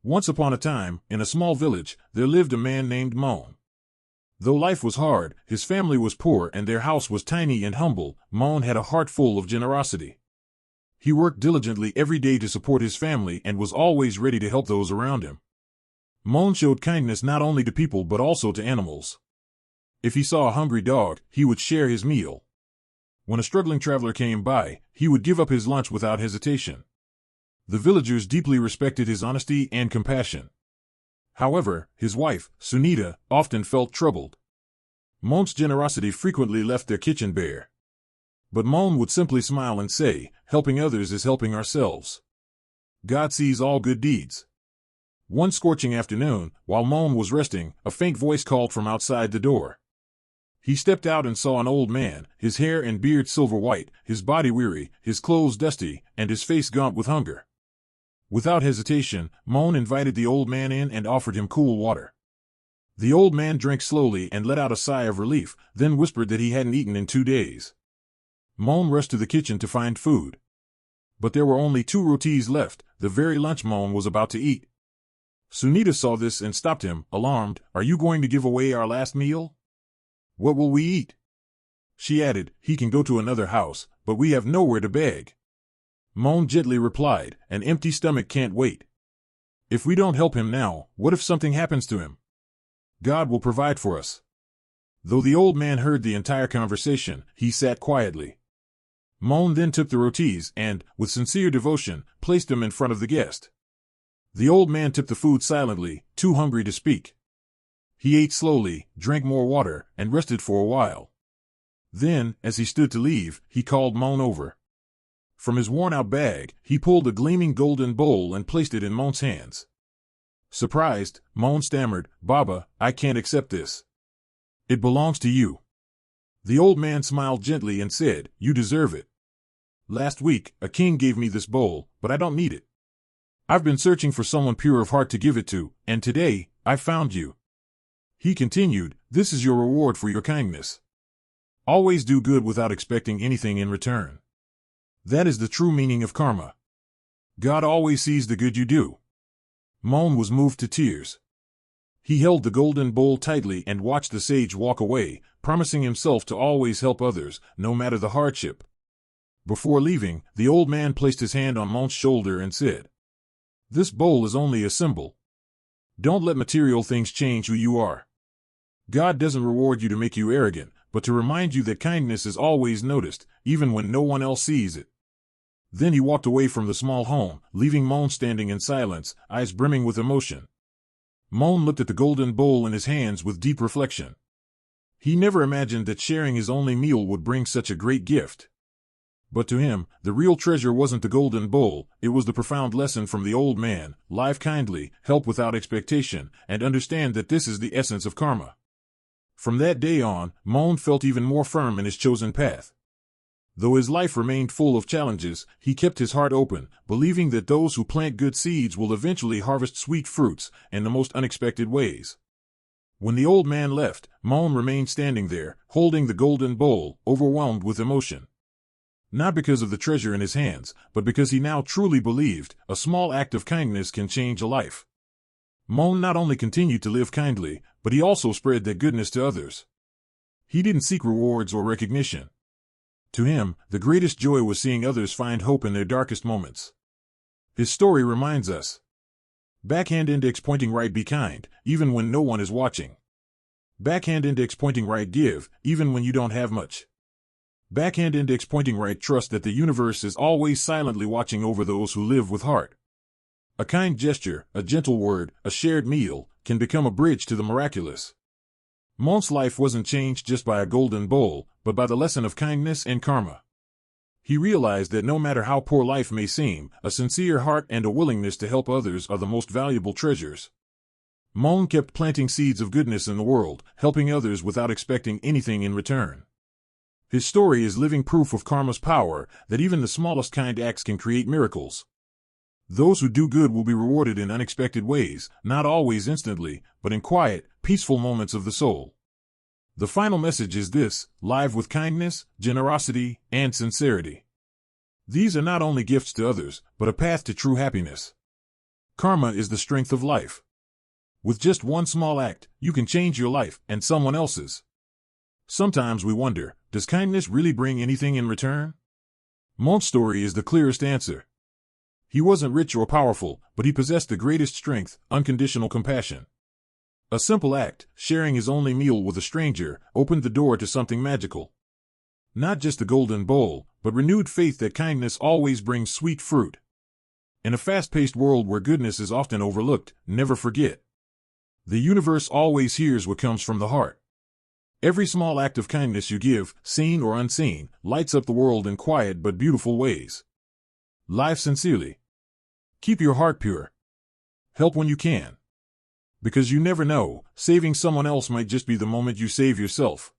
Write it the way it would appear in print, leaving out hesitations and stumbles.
Once upon a time, in a small village, there lived a man named Moan. Though life was hard, his family was poor and their house was tiny and humble, Moan had a heart full of generosity. He worked diligently every day to support his family and was always ready to help those around him. Moan showed kindness not only to people but also to animals. If he saw a hungry dog, he would share his meal. When a struggling traveler came by, he would give up his lunch without hesitation. The villagers deeply respected his honesty and compassion. However, his wife, Sunita, often felt troubled. Moan's generosity frequently left their kitchen bare. But Moan would simply smile and say, "Helping others is helping ourselves. God sees all good deeds." One scorching afternoon, while Moan was resting, a faint voice called from outside the door. He stepped out and saw an old man, his hair and beard silver white, his body weary, his clothes dusty, and his face gaunt with hunger. Without hesitation, Moan invited the old man in and offered him cool water. The old man drank slowly and let out a sigh of relief, then whispered that he hadn't eaten in 2 days. Moan rushed to the kitchen to find food. But there were only 2 rotis left, the very lunch Moan was about to eat. Sunita saw this and stopped him, alarmed. "Are you going to give away our last meal? What will we eat?" She added, "He can go to another house, but we have nowhere to beg." Moan gently replied, "An empty stomach can't wait. If we don't help him now, what if something happens to him? God will provide for us." Though the old man heard the entire conversation, he sat quietly. Moan then took the rotis and, with sincere devotion, placed them in front of the guest. The old man took the food silently, too hungry to speak. He ate slowly, drank more water, and rested for a while. Then, as he stood to leave, he called Moan over. From his worn-out bag, he pulled a gleaming golden bowl and placed it in Moan's hands. Surprised, Moan stammered, "Baba, I can't accept this. It belongs to you." The old man smiled gently and said, "You deserve it. Last week, a king gave me this bowl, but I don't need it. I've been searching for someone pure of heart to give it to, and today, I found you." He continued, "This is your reward for your kindness. Always do good without expecting anything in return. That is the true meaning of karma. God always sees the good you do." Moan was moved to tears. He held the golden bowl tightly and watched the sage walk away, promising himself to always help others, no matter the hardship. Before leaving, the old man placed his hand on Moan's shoulder and said, "This bowl is only a symbol. Don't let material things change who you are. God doesn't reward you to make you arrogant, but to remind you that kindness is always noticed, even when no one else sees it." Then he walked away from the small home, leaving Moan standing in silence, eyes brimming with emotion. Moan looked at the golden bowl in his hands with deep reflection. He never imagined that sharing his only meal would bring such a great gift. But to him, the real treasure wasn't the golden bowl, it was the profound lesson from the old man: live kindly, help without expectation, and understand that this is the essence of karma. From that day on, Moan felt even more firm in his chosen path. Though his life remained full of challenges, he kept his heart open, believing that those who plant good seeds will eventually harvest sweet fruits in the most unexpected ways. When the old man left, Moan remained standing there, holding the golden bowl, overwhelmed with emotion. Not because of the treasure in his hands, but because he now truly believed a small act of kindness can change a life. Moan not only continued to live kindly, but he also spread that goodness to others. He didn't seek rewards or recognition. To him, the greatest joy was seeing others find hope in their darkest moments. His story reminds us. Backhand index pointing right, be kind, even when no one is watching. Backhand index pointing right, give, even when you don't have much. Backhand index pointing right, trust that the universe is always silently watching over those who live with heart. A kind gesture, a gentle word, a shared meal, can become a bridge to the miraculous. Moan's life wasn't changed just by a golden bowl, but by the lesson of kindness and karma. He realized that no matter how poor life may seem, a sincere heart and a willingness to help others are the most valuable treasures. Moan kept planting seeds of goodness in the world, helping others without expecting anything in return. His story is living proof of karma's power, that even the smallest kind acts can create miracles. Those who do good will be rewarded in unexpected ways, not always instantly, but in quiet, peaceful moments of the soul. The final message is this: live with kindness, generosity, and sincerity. These are not only gifts to others, but a path to true happiness. Karma is the strength of life. With just one small act, you can change your life and someone else's. Sometimes we wonder, does kindness really bring anything in return? Moan's story is the clearest answer. He wasn't rich or powerful, but he possessed the greatest strength, unconditional compassion. A simple act, sharing his only meal with a stranger, opened the door to something magical. Not just a golden bowl, but renewed faith that kindness always brings sweet fruit. In a fast-paced world where goodness is often overlooked, never forget. The universe always hears what comes from the heart. Every small act of kindness you give, seen or unseen, lights up the world in quiet but beautiful ways. Live sincerely. Keep your heart pure. Help when you can. Because you never know, saving someone else might just be the moment you save yourself.